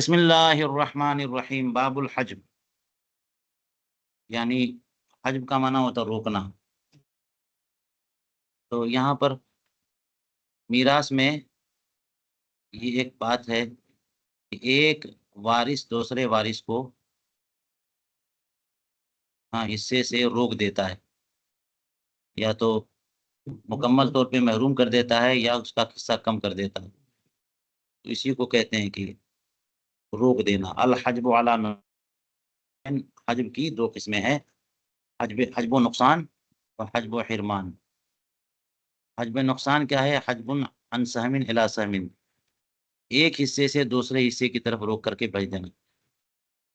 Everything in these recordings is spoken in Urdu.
بسم اللہ الرحمن الرحیم باب الحجب، یعنی حجب کا معنی ہوتا ہے روکنا۔ تو یہاں پر میراث میں یہ ایک بات ہے کہ ایک وارث دوسرے وارث کو حصے سے روک دیتا ہے، یا تو مکمل طور پہ محروم کر دیتا ہے یا اس کا حصہ کم کر دیتا ہے، تو اسی کو کہتے ہیں کہ روک دینا۔ الحجب علی نوعین، حجب کی دو قسمیں ہیں، حجب و نقصان اور حجب و حرمان۔ حجب نقصان کیا ہے؟ حجب عن سہم الی سہم، ایک حصے سے دوسرے حصے کی طرف روک کر کے بھیج دینا،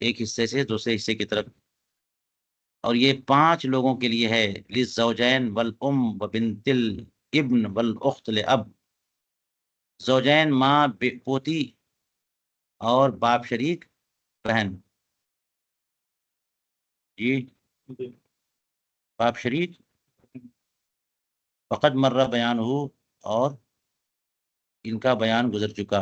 ایک حصے سے دوسرے حصے کی طرف۔ اور یہ 5 لوگوں کے لیے ہے، للزوجین والام وبنت الابن والاخت لاب، زوجین ماں پوتی اور باپ شریک بہن، جی باپ شریک، فقط مرہ بیان ہو، اور ان کا بیان گزر چکا۔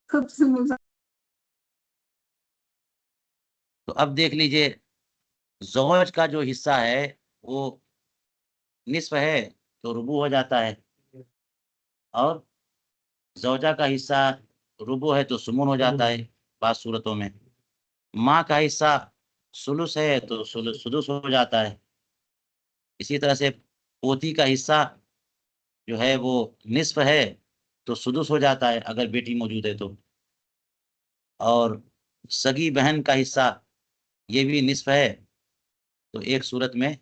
تو اب دیکھ لیجئے، زوج کا جو حصہ ہے وہ نصف ہے تو ربع ہو جاتا ہے، اور زوجہ کا حصہ ربع ہے تو ثمن ہو جاتا ہے بعض صورتوں میں۔ ماں کا حصہ ثلث ہے تو سدس ہو جاتا ہے۔ اسی طرح سے پوتی کا حصہ جو ہے وہ نصف ہے تو سدس ہو جاتا ہے اگر بیٹی موجود ہے تو، اور سگی بہن کا حصہ یہ بھی نصف ہے تو ایک صورت میں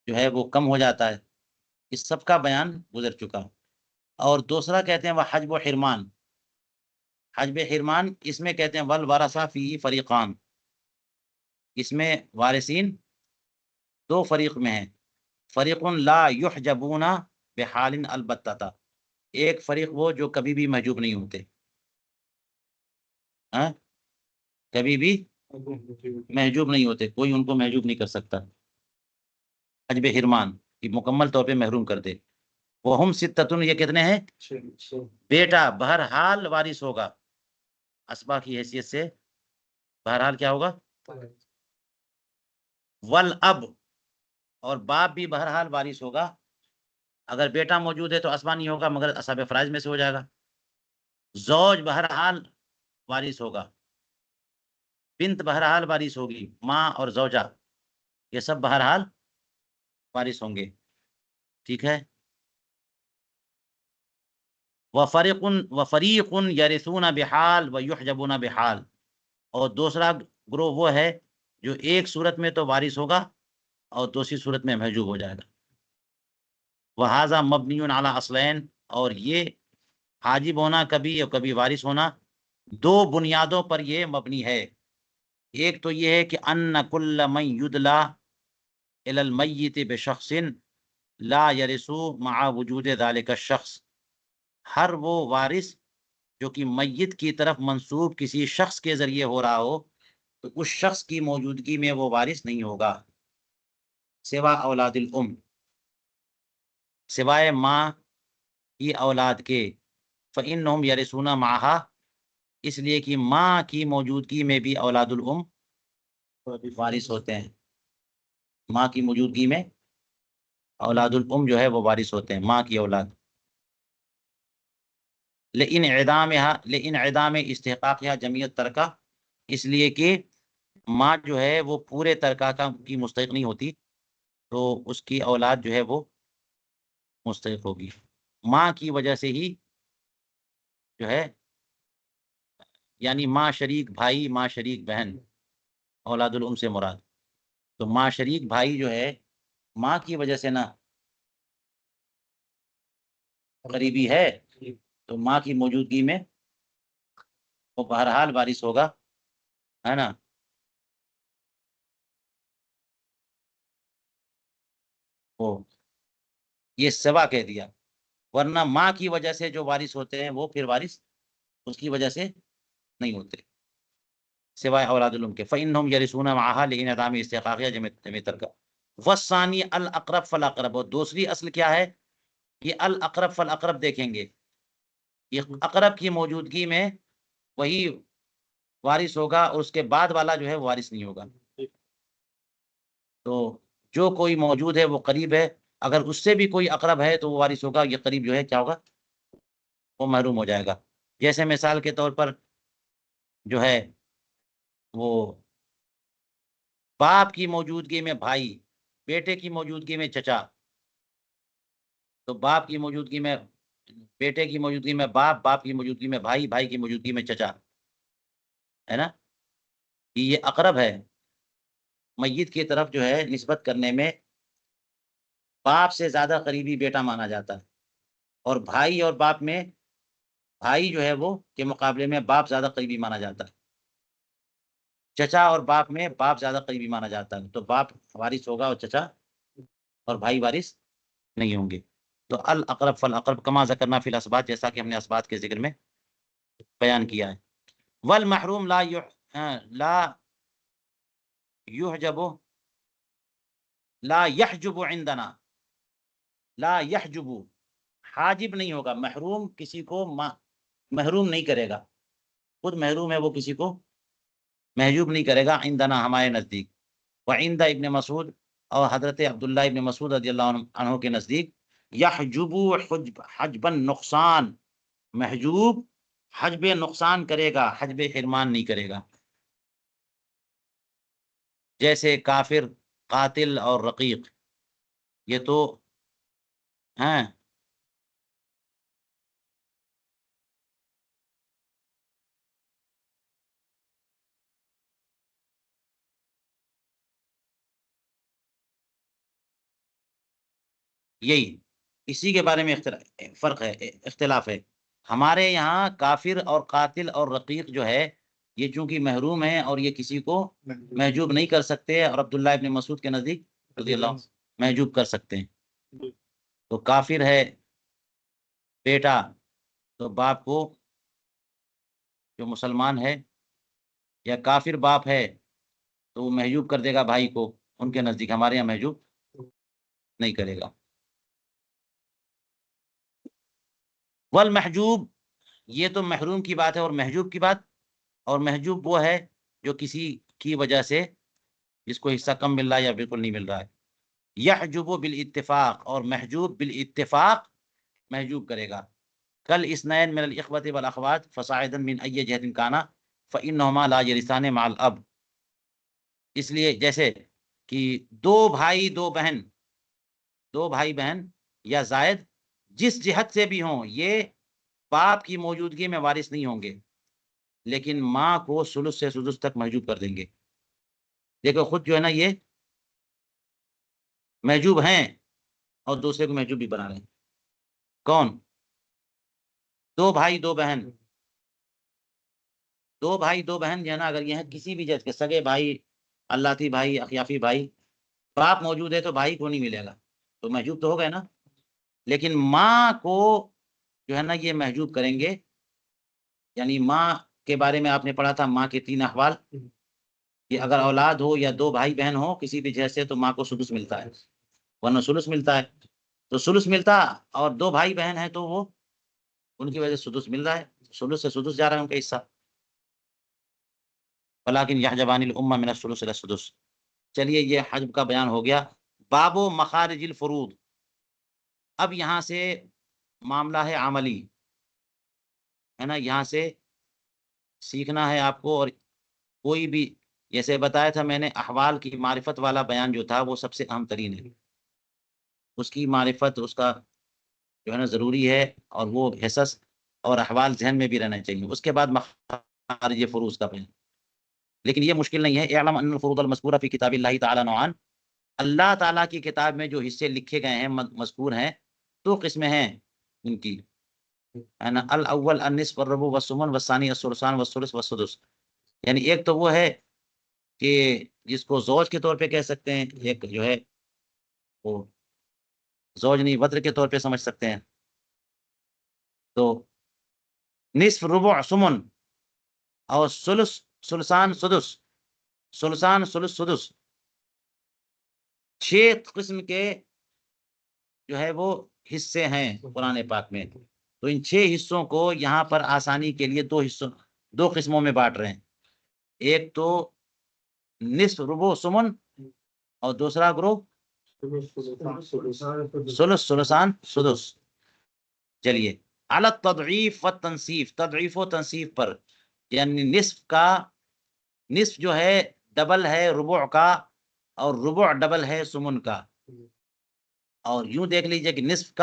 جو ہے وہ کم ہو جاتا ہے۔ اس سب کا بیان گزر چکا۔ اور دوسرا کہتے ہیں وہ حجب و حرمان۔ حجب حرمان اس میں کہتے ہیں والورثہ فیہ فریقان، اس میں وارثین 2 فریق میں ہیں، فریق لا یحجبون بحال البتہ، ایک فریق وہ جو کبھی بھی محجوب نہیں ہوتے، کبھی بھی محجوب نہیں ہوتے، کوئی ان کو محجوب نہیں کر سکتا۔ حجب حرمان کہ مکمل طور پہ محروم کر دے۔ وہم ستتن، یہ کتنے ہیں؟ بیٹا بہرحال وارث ہوگا، اسبا کی حیثیت سے بہرحال کیا ہوگا؟ والاب، اور باپ بھی بہرحال وارث ہوگا، اگر بیٹا موجود ہے تو اسبا نہیں ہوگا مگر اصحاب فرائض میں سے ہو جائے گا۔ زوج بہرحال وارث ہوگا، بنت بہرحال وارث ہوگی، ماں اور زوجہ یہ سب بہرحال وارث ہوں گے، ٹھیک ہے۔ وفریق یرثون بحال ویحجبون بحال، اور دوسرا گروہ وہ ہے جو ایک صورت میں تو وارث ہوگا اور دوسری صورت میں محجوب ہو جائے گا۔ وہذا مبنی علی اصلین، اور یہ حاجب ہونا کبھی اور کبھی وارث ہونا 2 بنیادوں پر یہ مبنی ہے۔ ایک تو یہ ہے کہ ان کل من یدلا الی المیت بشخص لا یرث مع وجود ذلک الشخص، ہر وہ وارث جو کہ میت کی طرف منسوب کسی شخص کے ذریعے ہو رہا ہو تو اس شخص کی موجودگی میں وہ وارث نہیں ہوگا، سوا اولاد الام، سوائے ماں کی اولاد کے، فإنہم یرثون معها، اس لیے کہ ماں کی موجودگی میں بھی اولاد الام وارث ہوتے ہیں، ماں کی موجودگی میں اولاد الام جو ہے وہ وارث ہوتے ہیں، ماں کی اولاد۔ لانعدام استحقاقها جميع الترکہ، اس لیے کہ ماں جو ہے وہ پورے ترکہ کی مستحق نہیں ہوتی، تو اس کی اولاد جو ہے وہ مستحق ہوگی۔ ماں کی وجہ سے ہی جو ہے، یعنی ماں شریک بھائی، ماں شریک بہن، اولاد الام سے مراد، تو ماں شریک بھائی جو ہے ماں کی وجہ سے نہ قریبی ہے تو ماں کی موجودگی میں وہ بہرحال وارث ہوگا، ہے نا. وہ یہ سوا کہہ دیا، ورنہ ماں کی وجہ سے جو وارث ہوتے ہیں وہ پھر وارث اس کی وجہ سے نہیں ہوتے، سوائے اولاد الام کے. فإنهم يرثون معها لانعدام استحقاقها جمع ترکا. والثانی الاقرب فالاقرب. اور دوسری اصل کیا ہے؟ یہ الاقرب فالاقرب دیکھیں گے، یہ اقرب کی موجودگی میں وہی وارث ہوگا اور اس کے بعد والا جو ہے وارث نہیں ہوگا. تو جو کوئی موجود ہے وہ قریب ہے، اگر اس سے بھی کوئی اقرب ہے تو وہ وارث ہوگا، یہ قریب جو ہے کیا ہوگا؟ وہ محروم ہو جائے گا. جیسے مثال کے طور پر جو ہے وہ باپ کی موجودگی میں بھائی، بیٹے کی موجودگی میں چچا. تو باپ کی موجودگی میں بیٹے کی موجودگی میں باپ، باپ کی موجودگی میں بھائی، بھائی کی موجودگی میں چچا، ہے نا. یہ اقرب ہے. میت کی طرف جو ہے نسبت کرنے میں باپ سے زیادہ قریبی بیٹا مانا جاتا ہے، اور بھائی اور باپ میں بھائی جو ہے وہ کے مقابلے میں باپ زیادہ قریبی مانا جاتا ہے. چچا اور باپ میں باپ زیادہ قریبی مانا جاتا ہے، تو باپ وارث ہوگا اور چچا اور بھائی وارث نہیں ہوں گے. تو الاقرب فالاقرب کما ذکرنا فی الاسبات، جیسا کہ ہم نے اسبات کے ذکر میں بیان کیا ہے. والمحروم لا يحجب لا يحجب عندنا، لا يحجب حاجب نہیں ہوگا. محروم کسی کو محروم نہیں کرے گا، خود محروم ہے وہ کسی کو محجوب نہیں کرے گا. عندنا ہمارے نزدیک، وعند ابن مسعود اور حضرت عبداللہ ابن مسعود رضی اللہ عنہ کے نزدیک، یحجب حجب نقصان، محجوب حجب نقصان کرے گا، حجب حرمان نہیں کرے گا. جیسے کافر، قاتل اور رقیق، یہ تو ہیں یہی، اسی کے بارے میں فرق ہے، اختلاف ہے. ہمارے یہاں کافر اور قاتل اور رقیق جو ہے یہ چونکہ محروم ہیں اور یہ کسی کو محجوب نہیں کر سکتے، اور عبداللہ ابن مسعود کے نزدیک رضی اللہ عنہ محجوب کر سکتے ہیں. تو کافر ہے بیٹا تو باپ کو جو مسلمان ہے، یا کافر باپ ہے تو وہ محجوب کر دے گا بھائی کو ان کے نزدیک، ہمارے یہاں محجوب نہیں کرے گا. والمحجوب، یہ تو محروم کی بات ہے، اور محجوب کی بات، اور محجوب وہ ہے جو کسی کی وجہ سے جس کو حصہ کم مل رہا ہے یا بالکل نہیں مل رہا ہے. یحجب بالاتفاق، اور محجوب بالاتفاق محجوب کرے گا. کل اثنین من الاخوۃ والاخوات فصاعدا من ای جهة کان فانهما لا يرثان مع الاب. اس لیے جیسے کہ دو بھائی بہن یا زائد جس جہت سے بھی ہوں، یہ باپ کی موجودگی میں وارث نہیں ہوں گے، لیکن ماں کو ثلث سے سدس تک محجوب کر دیں گے. دیکھو خود جو ہے نا یہ محجوب ہیں اور دوسرے کو محجوب بھی بنا رہے ہیں. کون؟ دو بھائی دو بہن جو ہے نا، اگر یہ ہیں کسی بھی جہت کے، سگے بھائی، اللہتی بھائی، اخیافی بھائی، باپ موجود ہے تو بھائی کو نہیں ملے گا، تو محجوب تو ہو گئے نا. لیکن ماں کو جو ہے نا یہ محجوب کریں گے. یعنی ماں کے بارے میں آپ نے پڑھا تھا، ماں کے 3 احوال، کہ اگر اولاد ہو یا 2 بھائی بہن ہو کسی بھی جہت سے تو ماں کو سدس ملتا ہے، ورنہ ثلث ملتا ہے. تو ثلث ملتا، اور 2 بھائی بہن ہیں تو وہ ان کی وجہ سے سدس مل رہا ہے، ثلث سے سدس جا رہا ہے ان کا حصہ. ولیکن یحجبان الامہ من الثلث الی السدس. چلیے یہ حجب کا بیان ہو گیا. باب و مخارج الفروض. اب یہاں سے معاملہ ہے عملی، ہے نا، یہاں سے سیکھنا ہے آپ کو. اور کوئی بھی، جیسے بتایا تھا میں نے، احوال کی معرفت والا بیان جو تھا وہ سب سے اہم ترین ہے. اس کی معرفت، اس کا جو ہے نا ضروری ہے، اور وہ حصص اور احوال ذہن میں بھی رہنا چاہیے. اس کے بعد مخارج فروض کا بیان. لیکن یہ مشکل نہیں ہے. اعلم ان الفروض المذکورہ فی کتاب اللہ تعالی نوعان. اللہ تعالیٰ کی کتاب میں جو حصے لکھے گئے ہیں، مذکور ہیں، 2 قسمیں ہیں ان کی. ہے نا، الاول النصف والربع والثمن والثانی الثلثان والثلث والسدس. یعنی ایک تو وہ ہے کہ جس کو زوج کے طور پہ کہہ سکتے ہیں، ایک جو ہے وہ زوج نہیں وتر کے طور پہ سمجھ سکتے ہیں. تو نصف ربع ثمن اور ثلث ثلثان سدس، ثلثان ثلث سدس، 6 قسم کے جو ہے وہ حصے ہیں قرآن پاک میں. تو ان 6 حصوں کو یہاں پر آسانی کے لیے 2 قسموں میں بانٹ رہے ہیں. ایک تو نصف ربع ثمن اور دوسرا گروہ ثلث ثلثان سدس. چلیے، علی التضعیف والتنصیف، تضعیف و تنصیف پر، یعنی نصف جو ہے ڈبل ہے ربع کا اور ربع ڈبل ہے ثمن کا. اور یوں دیکھ لیجئے کہ نصف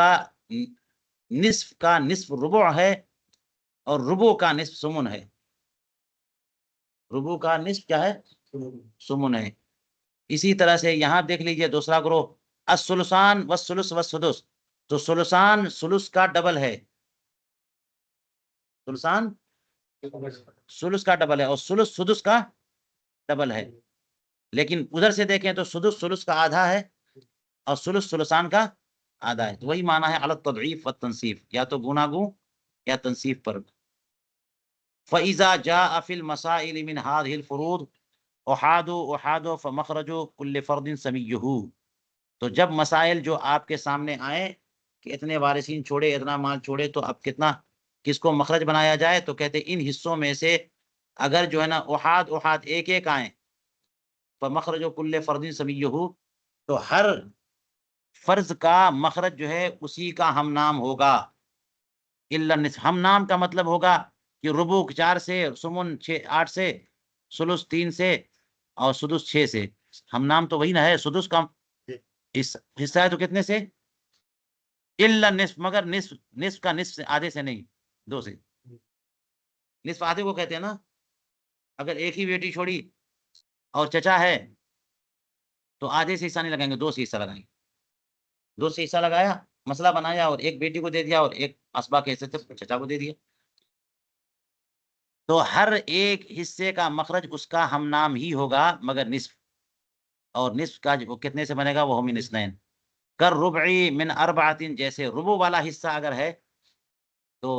کا نصف ربع ہے اور ربع کا نصف ثمن ہے. ربع کا نصف کیا ہے؟ ثمن ہے. اسی طرح سے یہاں دیکھ لیجئے دوسرا گروہ الثلثان والثلث والسدس. تو ثلثان ثلث کا ڈبل ہے، ثلثان ثلث کا ڈبل ہے اور ثلث سدس کا ڈبل ہے. لیکن ادھر سے دیکھیں تو سدس ثلث کا آدھا ہے اور ثلث ثلثان کا آدھا ہے. تو وہی معنی ہے علی التضعیف والتنصیف، یا تو گناگوں یا تنصیف پر. فَإِذَا جَاءَ فِي الْمَسَائِلِ مِنْ هَذِهِ الْفُرُوضِ أُحَادُ فَمَخْرَجُ كُلِّ فَرْضٍ سَمِيُّهُ. تو جب مسائل جو آپ کے سامنے آئے کہ اتنے وارثین چھوڑے، اتنا مال چھوڑے، تو اب کس کو مخرج بنایا جائے؟ تو کہتے ان حصوں میں سے اگر جو ہے نا احاد ایک ایک آئیں، فَمَخْرَجُ كُلِّ فَرْضٍ سَمِيُّهُ، تو ہر فرض کا مخرج جو ہے اسی کا ہم نام ہوگا. الا النصف، ہم نام کا مطلب ہوگا کہ ربع 4 سے، ثمن 8 سے، ثلث 3 سے اور سدس 6 سے. ہم نام تو وہی نہ ہے، سدس کا حصہ ہے تو کتنے سے؟ الا النصف، مگر نصف کا نصف سے، آدھے سے نہیں، 2 سے. نصف آدھے کو کہتے ہیں نا. اگر ایک ہی بیٹی چھوڑی اور چچا ہے تو آدھے سے حصہ نہیں لگائیں گے، 2 سے حصہ لگائیں گے. 2 سے حصہ لگایا، مسئلہ بنایا اور ایک بیٹی کو دے دیا اور ایک اسبا کے حصے سے چچا کو دے دیا. تو ہر ایک حصے کا مخرج اس کا ہم نام ہی ہوگا مگر نصف. اور نصف کا وہ کتنے سے بنے گا؟ وہ من اثنین. کر ربعی من اربعۃ، جیسے ربع والا حصہ اگر ہے تو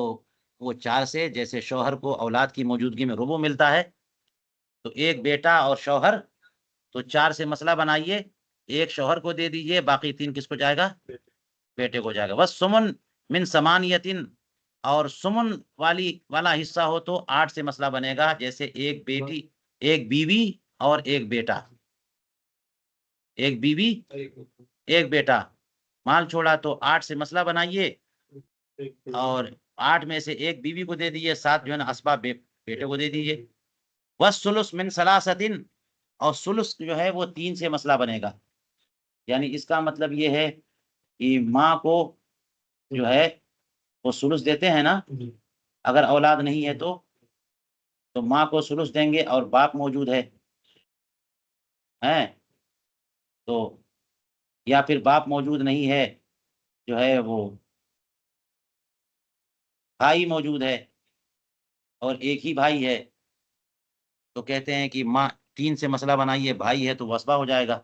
وہ 4 سے، جیسے شوہر کو اولاد کی موجودگی میں ربع ملتا ہے، تو ایک بیٹا اور شوہر، تو 4 سے مسئلہ بنائیے، ایک شوہر کو دے دیجئے، باقی 3 کس کو جائے گا؟ بیٹے کو جائے گا. بس سمن من ثمانیۃ، اور سمن والا حصہ ہو تو 8 سے مسئلہ بنے گا، جیسے ایک بیٹی، ایک بیوی اور ایک بیٹا. ایک بیوی ایک بیٹا مال چھوڑا تو 8 سے مسئلہ بنائیے اور 8 میں سے ایک بیوی کو دے دیجیے، 7 جو ہے نا اسباب بیٹے کو دے دیجیے. والثلث من ثلاثۃ، اور ثلث جو ہے وہ 3 سے مسئلہ بنے گا. یعنی اس کا مطلب یہ ہے کہ ماں کو جو ہے وہ ثلث دیتے ہیں نا، اگر اولاد نہیں ہے تو ماں کو ثلث دیں گے اور باپ موجود ہے ہیں تو، یا پھر باپ موجود نہیں ہے، جو ہے وہ بھائی موجود ہے اور ایک ہی بھائی ہے، تو کہتے ہیں کہ ماں 3 سے مسئلہ بنائیے، بھائی ہے تو وصبہ ہو جائے گا،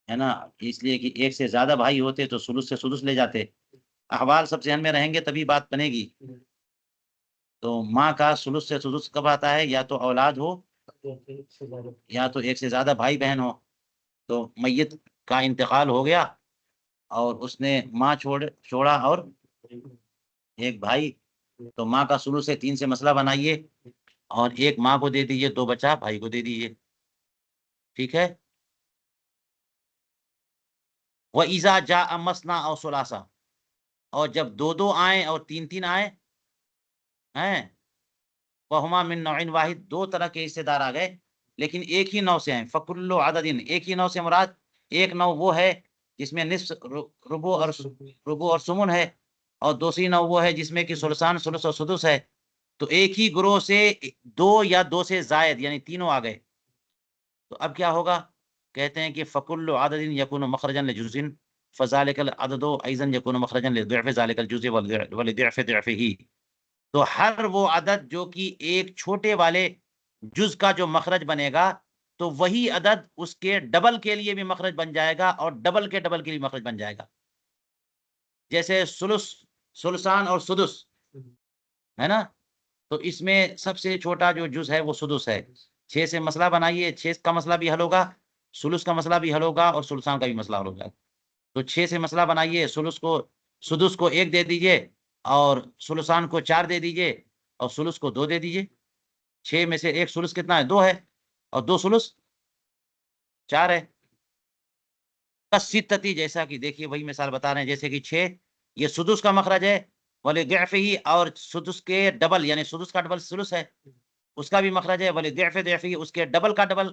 ہے نا. اس لیے کہ ایک سے زیادہ بھائی ہوتے تو ثلث سے سدس لے جاتے. احوال سب ذہن میں رہیں گے تبھی بات بنے گی. تو ماں کا ثلث سے سدس کب آتا ہے؟ یا تو اولاد ہو یا تو ایک سے زیادہ بھائی بہن ہو. تو میت کا انتقال ہو گیا اور اس نے ماں چھوڑا اور ایک بھائی، تو ماں کا ثلث سے 3 سے مسئلہ بنائیے اور ایک ماں کو دے دیجیے، 2 بچہ بھائی کو دے دیجیے. ٹھیک ہے. وَإِذَا جَاءَ مَثْنَىٰ أَوْ ثُلَاثَةً، اور جب 2 آئیں اور 3 آئیں ہیں، وَهُمَا مِن نَوْعٍ وَاحِدٍ، 2 طرح کے حصے دار آ گئے لیکن ایک ہی نوع سے ہیں. فَكُلُّ عَدَدٍ، ایک ہی نوع سے مراد ایک نوع وہ ہے جس میں نصف ربع اور ثمن ہے، اور دوسری نوع وہ ہے جس میں کہ ثلثان ثلث اور سدس ہے. تو ایک ہی گروہ سے 2 یا 2 سے زائد یعنی تینوں آ گئے، تو اب کیا ہوگا؟ کہتے ہیں کہ فَكُلُّ عَدَدٍ يَكُونُ مَخْرَجًا لِجُزْءٍ، فذلك العدد ايضا يكون مخرجا لضعف ذلك الجزء ولضعف ضعفه. تو ہر وہ عدد جو کہ ایک چھوٹے والے جز کا جو مخرج بنے گا تو وہی عدد اس کے ڈبل کے لیے بھی مخرج بن جائے گا اور ڈبل کے ڈبل کے لیے مخرج بن جائے گا. جیسے ثلث، ثلثان اور سدس ہے نا، تو اس میں سب سے چھوٹا جو جز ہے وہ سدس ہے. 6 سے مسئلہ بنائیے، 6 کا مسئلہ بھی حل ہوگا، ثلث کا مسئلہ بھی حل ہوگا اور ثلثان کا بھی مسئلہ حل ہوگا. تو 6 سے مسئلہ بنائیے، سدس کو 1 دے دیجئے اور ثلثان کو 4 دے دیجئے اور ثلث کو 2 دے دیجئے. 6 میں سے 1 ثلث کتنا ہے؟ 2 ہے، اور 2 ثلث 4 ہے. کسیتتی، جیسا کہ دیکھیے وہی مثال بتا رہے ہیں، جیسے کہ 6 یہ سدس کا مخرج ہے، ولضعفہ، اور سدس کے ڈبل یعنی سدس کا ڈبل ثلث ہے، اس کا بھی مخرج ہے، ولضعف ضعفہ، اس کے ڈبل کا ڈبل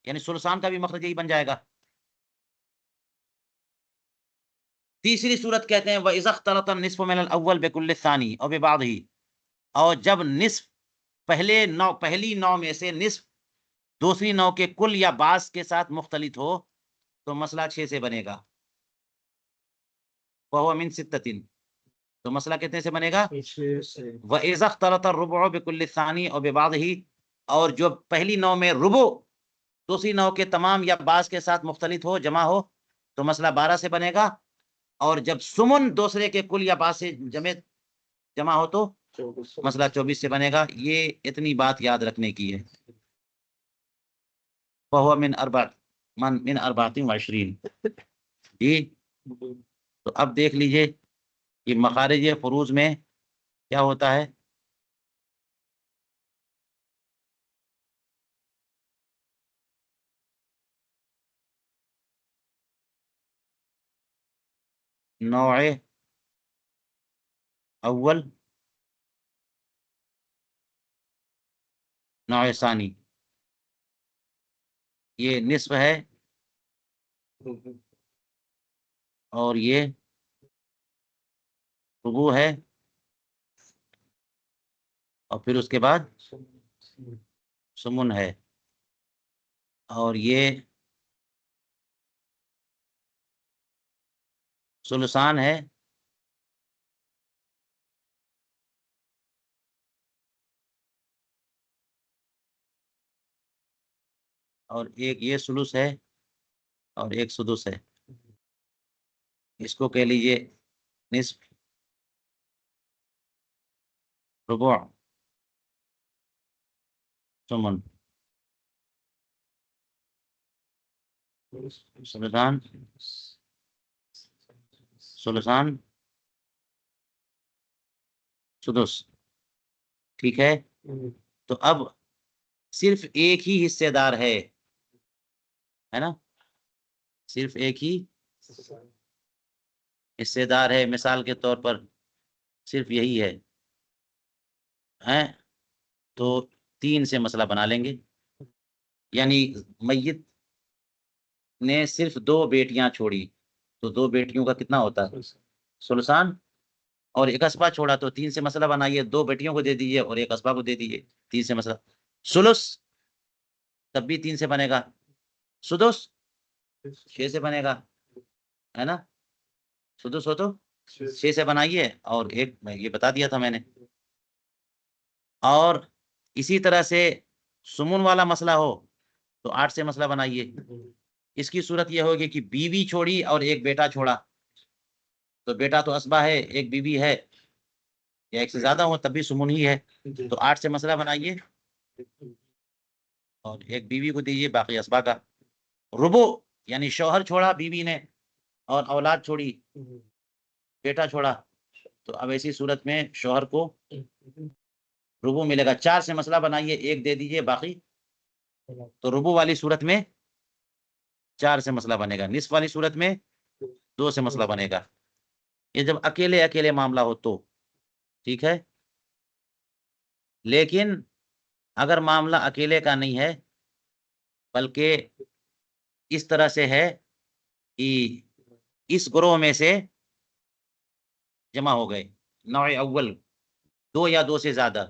یعنی ثلثان کا بھی مخرج یہی بن جائے گا. تیسری صورت کہتے ہیں وَإِذَا اخْتَلَطَ النِّصْفُ مِنَ الْأَوَّلِ بِكُلِّ الثَّانِي أَوْ بِبَعْضِهِ، اور جب نصف پہلی نوع میں سے نصف دوسری نوع کے کل یا بعض کے ساتھ مختلط ہو تو مسئلہ 6 سے بنے گا. وَهُوَ مِن 6، تو مسئلہ کتنے سے بنے گا؟ وَإِذَا اخْتَلَطَ الرُّبُعُ بِكُلِّ الثَّانِي أَوْ بِبَعْضِهِ، اور جو پہلی نوع میں ربع دوسری نوع کے تمام یا بعض کے ساتھ مختلط ہو، جمع ہو، تو مسئلہ 12 سے بنے گا. اور جب سمن دوسرے کے کل یا بعض سے جمع ہو تو مسئلہ 24 سے بنے گا. یہ اتنی بات یاد رکھنے کی ہے. فَهُوَ من 24. جی، تو اب دیکھ لیجئے کہ مخارج فروض میں کیا ہوتا ہے. نوع اول، نوع ثانی، یہ نصف ہے اور یہ ربع ہے، اور پھر اس کے بعد سمن ہے، اور یہ ثلثان ہے، اور ایک یہ ثلث ہے اور ایک سدس ہے. اس کو کہہ لیجئے نصف، ربع، سمن، ثلثان، سدس. ٹھیک ہے، تو اب صرف ایک ہی حصے دار ہے نا، صرف ایک ہی حصے دار ہے. مثال کے طور پر صرف یہی ہے، تو 3 سے مسئلہ بنا لیں گے. یعنی میت نے صرف 2 بیٹیاں چھوڑی تو 2 بیٹیوں کا کتنا ہوتا ہے؟ ثلثان. اور ایک اسبا چھوڑا تو 3 سے مسئلہ بنائیے، 2 بیٹیوں کو دے دیجیے اور ایک اسبا کو دے دیجیے، 3 سے مسئلہ. ثلث تب بھی 3 سے بنے گا. سدس 6 سے بنے گا، ہے نا. سدس ہو تو 6 سے بنائیے، اور ایک یہ بتا دیا تھا میں نے. اور اسی طرح سے سمن والا مسئلہ ہو تو 8 سے مسئلہ بنائیے. اس کی صورت یہ ہوگی کہ بیوی چھوڑی اور ایک بیٹا چھوڑا، تو بیٹا تو اسبا ہے، ایک بیوی ہے، یا ایک سے زیادہ ہو تب بھی سمن ہی ہے. تو 8 سے مسئلہ بنائیے اور ایک بیوی کو دیجیے، باقی اسبا کا. ربع یعنی شوہر چھوڑا بیوی نے اور اولاد چھوڑی، بیٹا چھوڑا، تو اب ایسی صورت میں شوہر کو ربع ملے گا. 4 سے مسئلہ بنائیے، ایک دے دیجیے باقی، تو ربع والی صورت میں 4 سے مسئلہ بنے گا. نصف والی صورت میں 2 سے مسئلہ بنے گا. یہ جب اکیلے معاملہ ہو تو ٹھیک ہے. لیکن اگر معاملہ اکیلے کا نہیں ہے بلکہ اس طرح سے ہے کہ اس گروہ میں سے جمع ہو گئے، نوع اول 2 یا 2 سے زیادہ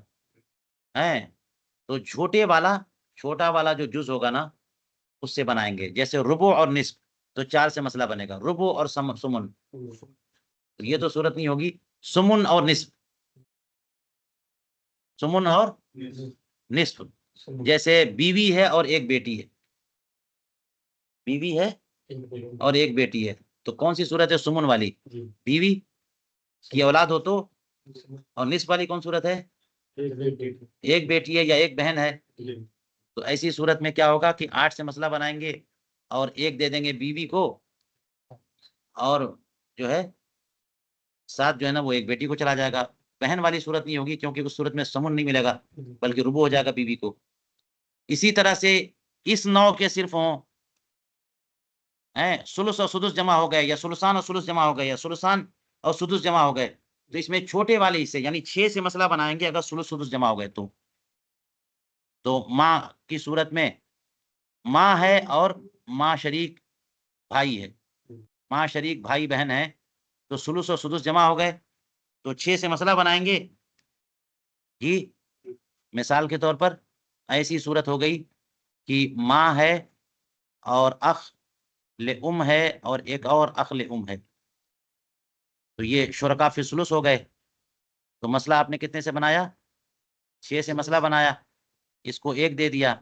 ہیں، تو چھوٹا والا جو جز ہوگا نا اس سے بنائیں گے. جیسے ربع اور نصف، تو 4 سے مسئلہ بنے گا، ربع اور سمن. تو یہ تو صورت نہیں ہوگی. سمن اور نصف، سمن اور نصف. جیسے بیوی ہے اور ایک بیٹی ہے، بیوی ہے اور ایک بیٹی ہے، تو کون سی صورت ہے؟ سمن والی. بیوی کی اولاد ہو تو. اور نصف والی کون صورت ہے؟ ایک بیٹی ہے یا ایک بہن ہے. تو ایسی صورت میں کیا ہوگا کہ 8 سے مسئلہ بنائیں گے اور ایک دے دیں گے بیوی کو، اور جو ہے 7 جو ہے نا وہ ایک بیٹی کو چلا جائے گا. بہن والی صورت نہیں ہوگی کیونکہ اس صورت میں سمن نہیں ملے گا بلکہ ربع ہو جائے گا بیوی کو. اسی طرح سے اس نوع کے صرف ہوں، ثلث اور سدس جمع ہو گئے، یا ثلثان اور ثلث جمع ہو گئے، یا ثلثان اور سدس جمع ہو گئے، تو اس میں چھوٹے والے حصے یعنی 6 سے مسئلہ بنائیں گے اگر ثلث سدس جمع ہو گئے تو ماں کی صورت میں ماں ہے اور ماں شریک بھائی ہے، ماں شریک بھائی بہن ہے، تو ثلث اور سدس جمع ہو گئے تو 6 سے مسئلہ بنائیں گے. جی مثال کے طور پر ایسی صورت ہو گئی کہ ماں ہے اور اخ لام ہے اور ایک اور اخ لام ہے، تو یہ شرکا فی الثلث ہو گئے. تو مسئلہ آپ نے کتنے سے بنایا؟ 6 سے مسئلہ بنایا. اس کو 1 دے دیا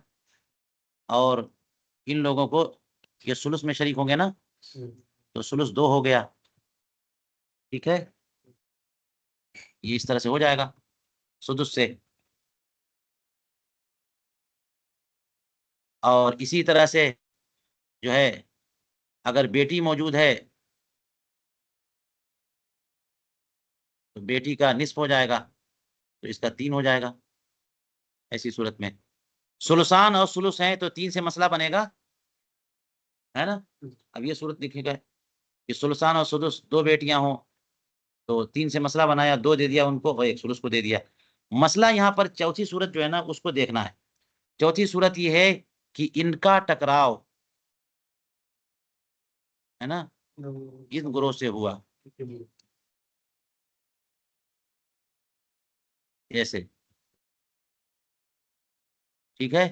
اور ان لوگوں کو یہ ثلث میں شریک ہوں گے نا، تو ثلث 2 ہو گیا. ٹھیک ہے، یہ اس طرح سے ہو جائے گا سدس سے. اور اسی طرح سے جو ہے اگر بیٹی موجود ہے تو بیٹی کا نصف ہو جائے گا، تو اس کا 3 ہو جائے گا. ایسی صورت میں ثلثان اور ثلث ہیں تو 3 سے مسئلہ بنے گا، ہے نا. اب یہ صورت دیکھے گا کہ ثلثان اور سدس 2 بیٹیاں ہوں تو 3 سے مسئلہ بنایا، 2 دے دیا ان کو اور ایک ثلث کو دے دیا. مسئلہ یہاں پر چوتھی صورت جو ہے نا اس کو دیکھنا ہے. چوتھی صورت یہ ہے کہ ان کا ٹکراؤ ہے نا ان گروہ سے ہوا، ایسے. ٹھیک ہے،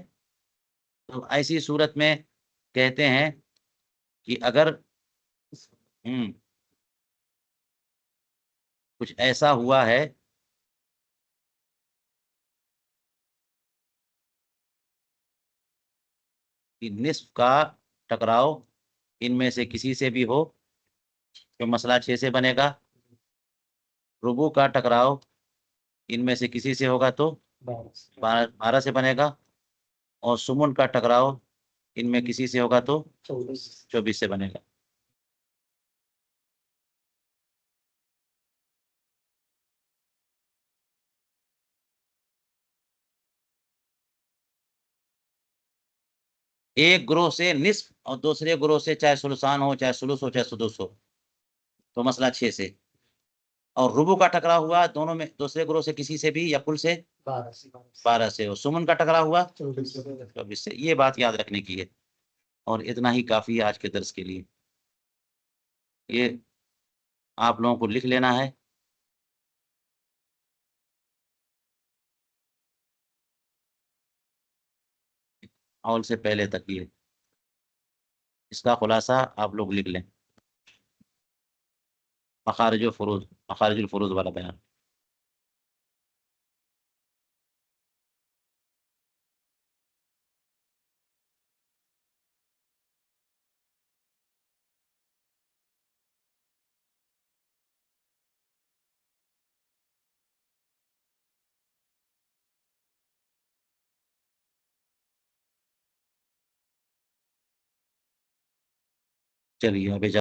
تو ایسی صورت میں کہتے ہیں کہ اگر کچھ ایسا ہوا ہے کہ نصف کا ٹکراؤ ان میں سے کسی سے بھی ہو تو مسئلہ 6 سے بنے گا. ربع کا ٹکراؤ ان میں سے کسی سے ہوگا تو 12 سے بنے گا. اور سمن کا ٹکراؤ ان میں کسی سے ہوگا تو 24 سے بنے گا. ایک گروہ سے نصف اور دوسرے گروہ سے چاہے ثلثان ہو چاہے ثلث ہو چاہے سدس ہو تو مسئلہ 6 سے. اور ربع کا ٹکرا ہوا دونوں میں دوسرے گروہ سے کسی سے بھی یا کل سے 12 سے. اور سمن کا ٹکرا ہوا 24 سے. یہ بات یاد رکھنے کی ہے اور اتنا ہی کافی ہے آج کے درس کے لیے. یہ آپ لوگوں کو لکھ لینا ہے. اول سے پہلے تک یہ اس کا خلاصہ آپ لوگ لکھ لیں. مخارج الفروض والا بیان. چلیے اب